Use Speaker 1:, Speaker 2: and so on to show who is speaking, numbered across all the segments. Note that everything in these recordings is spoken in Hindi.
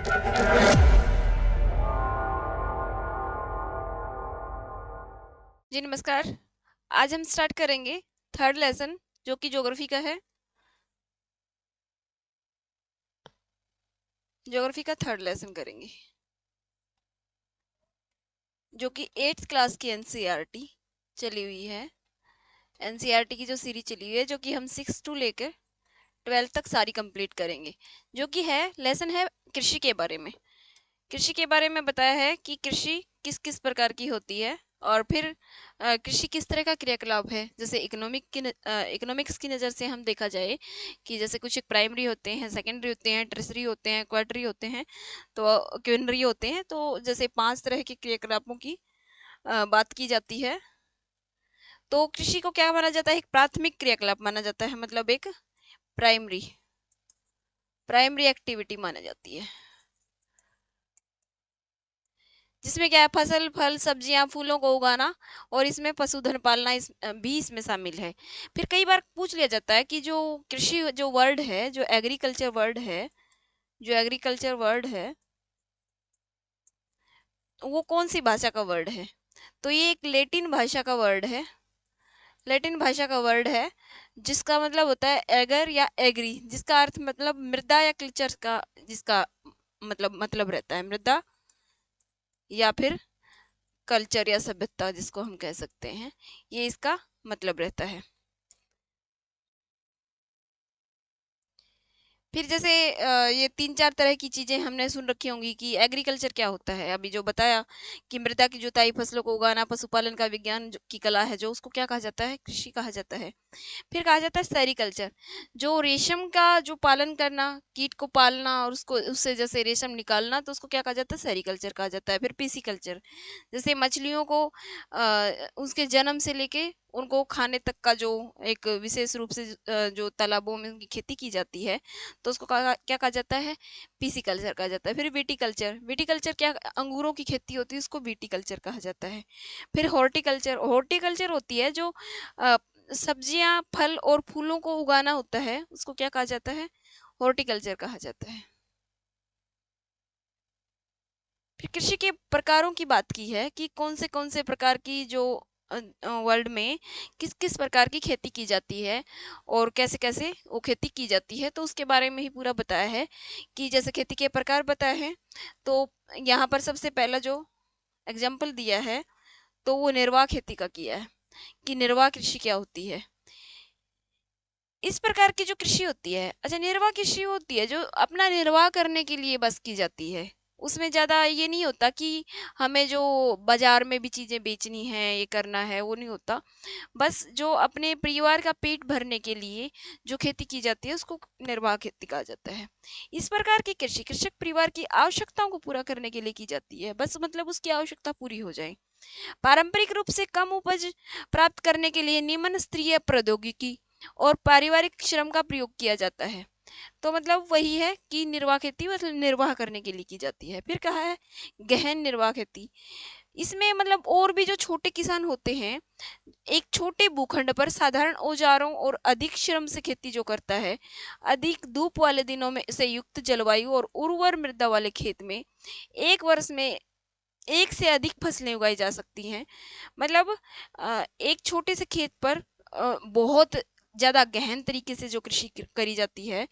Speaker 1: जी नमस्कार। आज हम स्टार्ट करेंगे थर्ड लेसन जो कि ज्योग्राफी का है। ज्योग्राफी का थर्ड लेसन करेंगे जो कि 8th क्लास की एनसीईआरटी चली हुई है। एनसीईआरटी की जो सीरीज चली हुई है जो कि हम 6 टू लेकर 12 तक सारी कंप्लीट करेंगे। जो कि है लेसन है कृषि के बारे में। कृषि के बारे में बताया है कि कृषि किस किस प्रकार की होती है और फिर कृषि किस तरह का क्रियाकलाप है। जैसे इकोनॉमिक्स की नज़र से हम देखा जाए कि जैसे कुछ एक प्राइमरी होते हैं, सेकेंडरी होते हैं, टर्सरी होते हैं, क्वार्टरी होते हैं, तो क्विनरी होते हैं। तो जैसे 5 तरह के क्रियाकलापों की बात की जाती है। तो कृषि को क्या माना जाता है? एक प्राथमिक क्रियाकलाप माना जाता है, मतलब एक प्राइमरी प्राइमरी एक्टिविटी माना जाती है, जिसमें क्या है फसल, फल, सब्जियां, फूलों को उगाना और इसमें पशुधन पालना भी इसमें शामिल है। फिर कई बार पूछ लिया जाता है कि जो कृषि जो वर्ड है, जो एग्रीकल्चर वर्ड है वो कौन सी भाषा का वर्ड है? तो ये एक लेटिन भाषा का वर्ड है। लैटिन भाषा का वर्ड है जिसका मतलब होता है एगर या एग्री, जिसका अर्थ मतलब मृदा या कल्चर का, जिसका मतलब रहता है मृदा या फिर कल्चर या सभ्यता, जिसको हम कह सकते हैं, ये इसका मतलब रहता है। फिर जैसे ये 3-4 तरह की चीजें हमने सुन रखी होंगी कि एग्रीकल्चर क्या होता है। अभी जो बताया कि मृदा की जुताई, फसलों को उगाना, पशुपालन का विज्ञान की कला है, जो उसको क्या कहा जाता है? कृषि कहा जाता है। फिर कहा जाता है सेरीकल्चर, जो रेशम का जो पालन करना, कीट को पालना और उसको उससे जैसे रेशम निकालना, तो उसको क्या कहा जाता है? सेरीकल्चर कहा जाता है। फिर पीसीकल्चर, जैसे मछलियों को उसके जन्म से लेके उनको खाने तक का जो एक विशेष रूप से जो तालाबों में उनकी खेती की जाती है, तो उसको क्या कहा जाता है? पीसीकल्चर कहा जाता है। फिर विटीकल्चर, विटीकल्चर क्या, अंगूरों की खेती होती है, उसको विटीकल्चर कहा जाता है। फिर हॉर्टिकल्चर, हॉर्टिकल्चर होती है जो सब्जियां, फल और फूलों को उगाना होता है, उसको क्या कहा जाता है? हॉर्टिकल्चर कहा जाता है। फिर कृषि के प्रकारों की बात की है कि कौन से प्रकार की जो वर्ल्ड में किस किस प्रकार की खेती की जाती है और कैसे कैसे वो खेती की जाती है, तो उसके बारे में ही पूरा बताया है। कि जैसे खेती के प्रकार बताए हैं, तो यहाँ पर सबसे पहला जो एग्जाम्पल दिया है तो वो निर्वाह खेती का किया है कि निर्वाह कृषि क्या होती है। इस प्रकार की जो कृषि होती है, अच्छा, निर्वाह कृषि होती है जो अपना निर्वाह करने के लिए बस की जाती है। उसमें ज़्यादा ये नहीं होता कि हमें जो बाजार में भी चीज़ें बेचनी है, ये करना है, वो नहीं होता। बस जो अपने परिवार का पेट भरने के लिए जो खेती की जाती है उसको निर्वाह खेती कहा जाता है। इस प्रकार की कृषि कृषक परिवार की आवश्यकताओं को पूरा करने के लिए की जाती है, बस मतलब उसकी आवश्यकता पूरी हो जाए। पारंपरिक रूप से कम उपज प्राप्त करने के लिए निम्न स्तरीय प्रौद्योगिकी और पारिवारिक श्रम का प्रयोग किया जाता है। तो मतलब वही है कि निर्वाह खेती मतलब निर्वाह करने के लिए की जाती है। फिर कहा है गहन निर्वाह खेती। इसमें मतलब और भी जो छोटे किसान होते हैं, एक छोटे भूखंड पर साधारण औजारों और अधिक श्रम से खेती जो करता है, अधिक धूप वाले दिनों में से युक्त जलवायु और उर्वर मृदा वाले खेत में एक वर्ष में एक से अधिक फसलें उगाई जा सकती हैं। मतलब एक छोटे से खेत पर बहुत ज्यादा गहन तरीके से जो कृषि करी जाती है,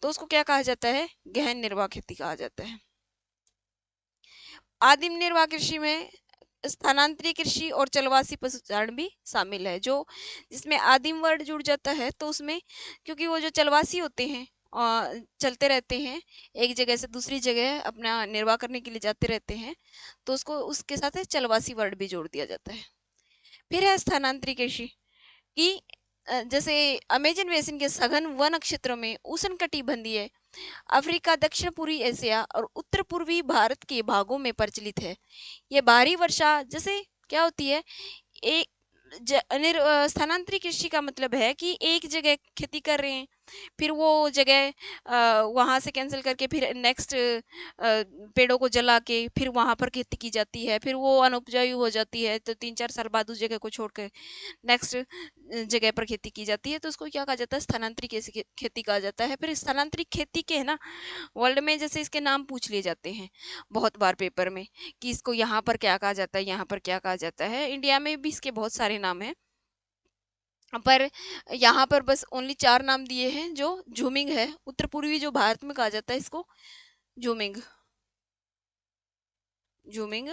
Speaker 1: तो उसको क्या कहा जाता है? गहन निर्वाह खेती कहा जाता है। आदिम निर्वाह कृषि में स्थानांतरीय कृषि और चलवासी पशुचारण भी शामिल है। जो जिसमें आदिम वर्ड जुड़ जाता है तो उसमें, क्योंकि वो जो चलवासी होते हैं चलते रहते हैं, एक जगह से दूसरी जगह अपना निर्वाह करने के लिए जाते रहते हैं, तो उसको उसके साथ चलवासी वर्ड भी जोड़ दिया जाता है। फिर है स्थानांतरित कृषि कि जैसे अमेजन बेसिन के सघन वन क्षेत्रों में उष्णकटिबंधीय अफ्रीका, दक्षिण पूर्वी एशिया और उत्तर पूर्वी भारत के भागों में प्रचलित है। ये भारी वर्षा जैसे क्या होती है, एक स्थानांतरित कृषि का मतलब है कि एक जगह खेती कर रहे हैं फिर वो जगह वहां से कैंसिल करके फिर नेक्स्ट पेड़ों को जला के फिर वहां पर खेती की जाती है, फिर वो अनउपजाऊ हो जाती है, तो 3-4 साल बाद उस जगह को छोड़कर नेक्स्ट जगह पर खेती की जाती है, तो उसको क्या कहा जाता है, स्थानांतरित खेती कहा जाता है। फिर स्थानांतरित खेती के है ना, वर्ल्ड में जैसे इसके नाम पूछ लिए जाते हैं बहुत बार पेपर में कि इसको यहाँ पर क्या कहा जाता है, यहाँ पर क्या कहा जाता है। इंडिया में भी इसके बहुत सारे नाम हैं, पर यहाँ पर बस ओनली 4 नाम दिए हैं। जो झूमिंग है, उत्तर पूर्वी जो भारत में कहा जाता है इसको झूमिंग, झूमिंग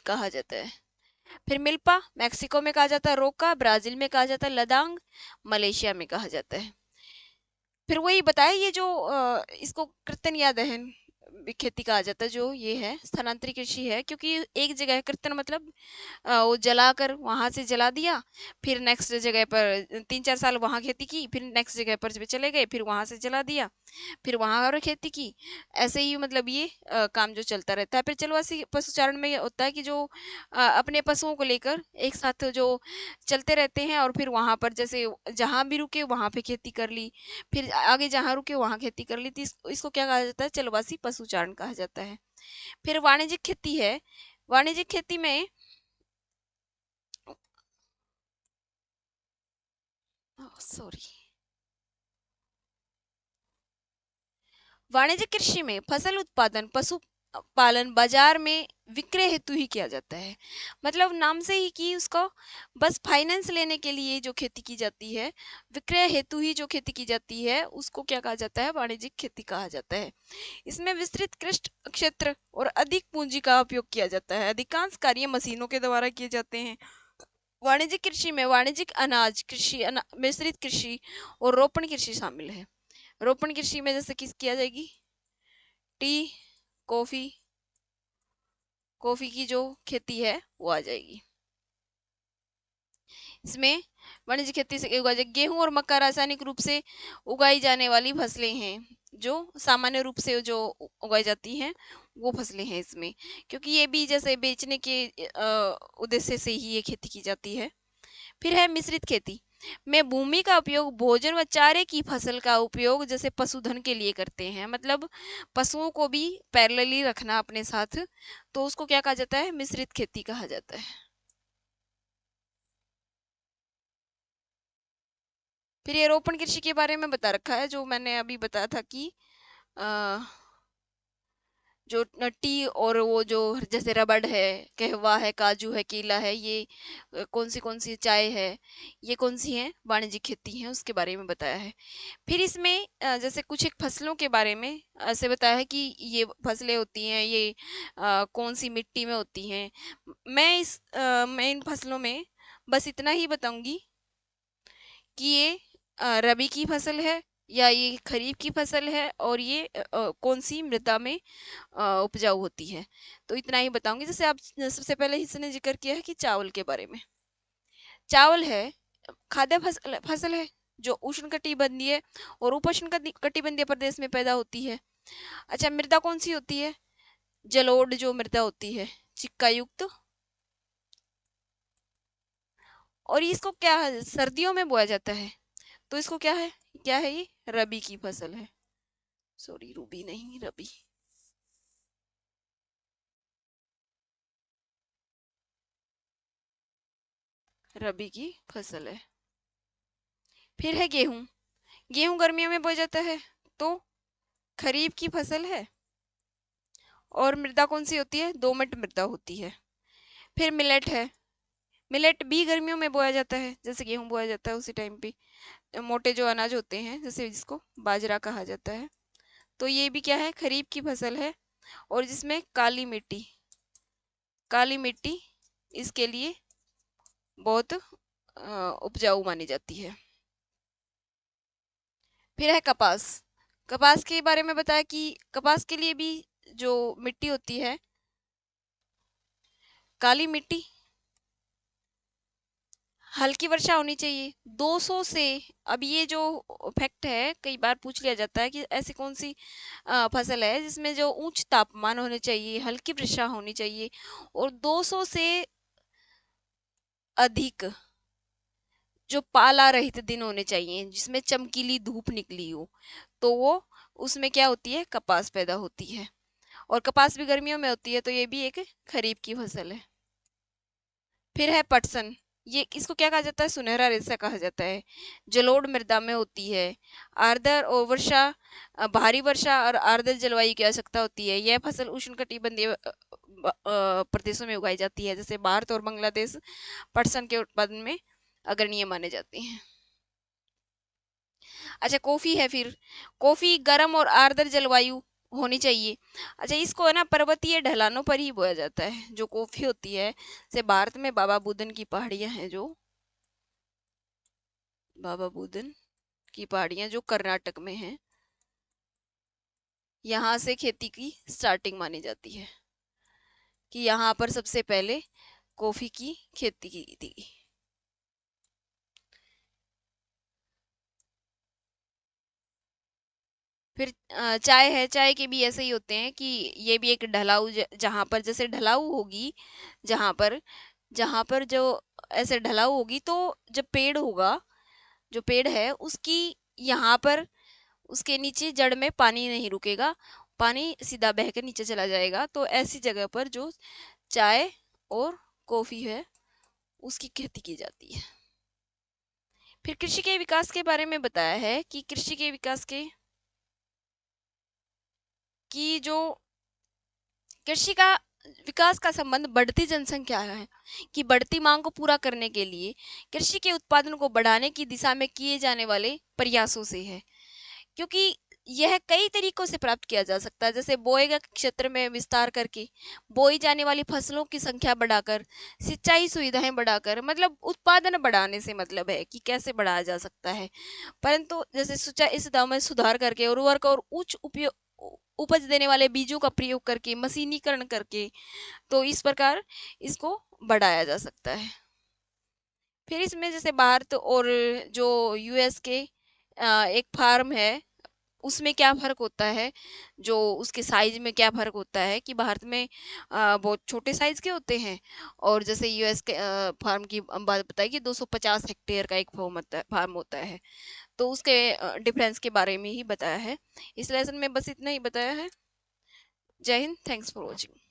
Speaker 1: कहा जाता है। फिर मिल्पा मैक्सिको में कहा जाता है, रोका ब्राजील में कहा जाता है, लदांग मलेशिया में कहा जाता है। फिर वही बताया, ये जो इसको कृतन या दहन खेती कहा जाता है, जो ये है स्थानांतरित कृषि है, क्योंकि एक जगह है, कृतन मतलब वो जलाकर वहां से जला दिया, फिर नेक्स्ट जगह पर 3-4 साल वहां खेती की, फिर नेक्स्ट जगह पर चले गए, फिर वहां से जला दिया, फिर वहां और खेती की। ऐसे ही मतलब ये काम जो चलता रहता है। फिर चलवासी पशुचारण में ये होता है कि जो अपने पशुओं को लेकर एक साथ जो चलते रहते हैं, और फिर वहां पर जैसे जहां भी रुके वहां पे खेती कर ली, फिर आगे जहां रुके वहां खेती कर ली, तो इसको क्या कहा जाता है, चलवासी पशुचारण कहा जाता है। फिर वाणिज्यिक खेती है, वाणिज्यिक खेती में सॉरी, वाणिज्यिक कृषि में फसल उत्पादन पशु पालन बाजार में विक्रय हेतु ही किया जाता है। मतलब नाम से ही कि उसको बस फाइनेंस लेने के लिए जो खेती की जाती है, विक्रय हेतु ही जो खेती की जाती है, उसको क्या कहा जाता है, वाणिज्यिक खेती कहा जाता है। इसमें विस्तृत कृषि क्षेत्र और अधिक पूंजी का उपयोग किया जाता है, अधिकांश कार्य मशीनों के द्वारा किए जाते हैं। वाणिज्यिक कृषि में वाणिज्यिक अनाज कृषि, मिश्रित कृषि और रोपण कृषि शामिल है। रोपण कृषि में जैसे किस किया जाएगी, टी, कॉफी, कॉफी की जो खेती है वो आ जाएगी। इसमें वाणिज्यिक खेती से उगाई जाए, गेहूं और मक्का रासायनिक रूप से उगाई जाने वाली फसलें हैं, जो सामान्य रूप से जो उगाई जाती हैं वो फसलें हैं इसमें, क्योंकि ये भी जैसे बेचने के उद्देश्य से ही ये खेती की जाती है। फिर है मिश्रित खेती में भूमि का उपयोग भोजन व चारे की फसल का उपयोग जैसे पशुधन के लिए करते हैं, मतलब पशुओं को भी पैरेलली रखना अपने साथ, तो उसको क्या कहा जाता है, मिश्रित खेती कहा जाता है। फिर ये रोपण कृषि के बारे में बता रखा है, जो मैंने अभी बताया था कि अ, जो टी और वो जो जैसे रबड़ है, कहवा है, काजू है, केला है, ये कौन सी चाय है, ये कौन सी है, वाणिज्यिक खेती है, उसके बारे में बताया है। फिर इसमें जैसे कुछ एक फसलों के बारे में ऐसे बताया है कि ये फसलें होती हैं, ये कौन सी मिट्टी में होती हैं। मैं इन फसलों में बस इतना ही बताऊंगी कि ये रबी की फसल है या ये खरीफ की फसल है, और ये कौन सी मृदा में उपजाऊ होती है, तो इतना ही बताऊंगी। जैसे आप सबसे पहले इसने जिक्र किया है कि चावल के बारे में। चावल है खाद्य फसल है, जो उष्णकटिबंधीय और उपोष्ण कटिबंधीय प्रदेश में पैदा होती है। अच्छा, मृदा कौन सी होती है, जलोढ़ जो मृदा होती है, चिक्का युक्त, और इसको क्या है, सर्दियों में बोया जाता है, तो इसको क्या है ये रबी की फसल है। सॉरी, रूबी नहीं, रबी, रबी की फसल है। फिर है गेहूं, गेहूं गर्मियों में बोया जाता है, तो खरीफ की फसल है, और मृदा कौन सी होती है, दोमट मृदा होती है। फिर मिलेट है, मिलेट भी गर्मियों में बोया जाता है, जैसे गेहूं बोया जाता है उसी टाइम पे, मोटे जो अनाज होते हैं जैसे जिसको बाजरा कहा जाता है, तो ये भी क्या है, खरीफ की फसल है, और जिसमें काली मिट्टी, काली मिट्टी इसके लिए बहुत उपजाऊ मानी जाती है। फिर है कपास, कपास के बारे में बताया कि कपास के लिए भी जो मिट्टी होती है, काली मिट्टी, हल्की वर्षा होनी चाहिए 200 से। अब ये जो फैक्ट है कई बार पूछ लिया जाता है कि ऐसी कौन सी फसल है जिसमें जो उच्च तापमान होने चाहिए, हल्की वर्षा होनी चाहिए, और 200 से अधिक जो पाला रहित दिन होने चाहिए, जिसमें चमकीली धूप निकली हो, तो वो उसमें क्या होती है, कपास पैदा होती है। और कपास भी गर्मियों में होती है, तो ये भी एक खरीफ की फसल है। फिर है पटसन। ये इसको क्या कहा जाता है, सुनहरा रेशा कहा जाता है। जलोढ़ मृदा में होती है। आर्द्र और वर्षा भारी वर्षा और आर्द्र जलवायु की आवश्यकता होती है। यह फसल उष्णकटिबंधीय प्रदेशों में उगाई जाती है, जैसे भारत और बांग्लादेश पटसन के उत्पादन में अग्रणीय माने जाते हैं। अच्छा, कॉफी है फिर। कॉफी गर्म और आर्द्र जलवायु होनी चाहिए। अच्छा, इसको है ना पर्वतीय ढलानों पर ही बोया जाता है, जो कॉफी होती है। से भारत में बाबा बुदन की पहाड़ियां हैं, जो बाबा बुदन की पहाड़ियां जो कर्नाटक में हैं, यहाँ से खेती की स्टार्टिंग मानी जाती है, कि यहाँ पर सबसे पहले कॉफी की खेती की थी। फिर चाय है। चाय के भी ऐसे ही होते हैं कि ये भी एक ढलाऊ, जहाँ पर जैसे ढलाऊ होगी, जहाँ पर जहाँ पर जो ऐसे ढलाऊ होगी, तो जब पेड़ होगा, जो पेड़ है उसकी यहाँ पर उसके नीचे जड़ में पानी नहीं रुकेगा, पानी सीधा बह कर नीचे चला जाएगा। तो ऐसी जगह पर जो चाय और कॉफी है, उसकी खेती की जाती है। फिर कृषि के विकास के बारे में बताया है कि कृषि के विकास के की जो कृषि का विकास का संबंध बढ़ती जनसंख्या है, कि बढ़ती मांग को पूरा करने के लिए कृषि के उत्पादन को बढ़ाने की दिशा में किए जाने वाले प्रयासों से है। क्योंकि यह कई तरीकों से प्राप्त किया जा सकता है, जैसे बोए गए क्षेत्र में विस्तार करके, बोई जाने वाली फसलों की संख्या बढ़ाकर, सिंचाई सुविधाएं बढ़ाकर, मतलब उत्पादन बढ़ाने से मतलब है कि कैसे बढ़ाया जा सकता है। परंतु जैसे सिंचाई सुविधाओं में सुधार करके, उर्वरक और उच्च उपयोग उपज देने वाले बीजों का प्रयोग करके, मशीनीकरण करके, तो इस प्रकार इसको बढ़ाया जा सकता है। फिर इसमें जैसे भारत और जो यूएस के एक फार्म है, उसमें क्या फ़र्क होता है, जो उसके साइज़ में क्या फ़र्क होता है, कि भारत में बहुत छोटे साइज़ के होते हैं, और जैसे यूएस के फार्म की हम बात बताई कि 250 हेक्टेयर का एक फार्म होता है। तो उसके डिफरेंस के बारे में ही बताया है। इस लेसन में बस इतना ही बताया है। जय हिंद, थैंक्स फॉर वॉचिंग।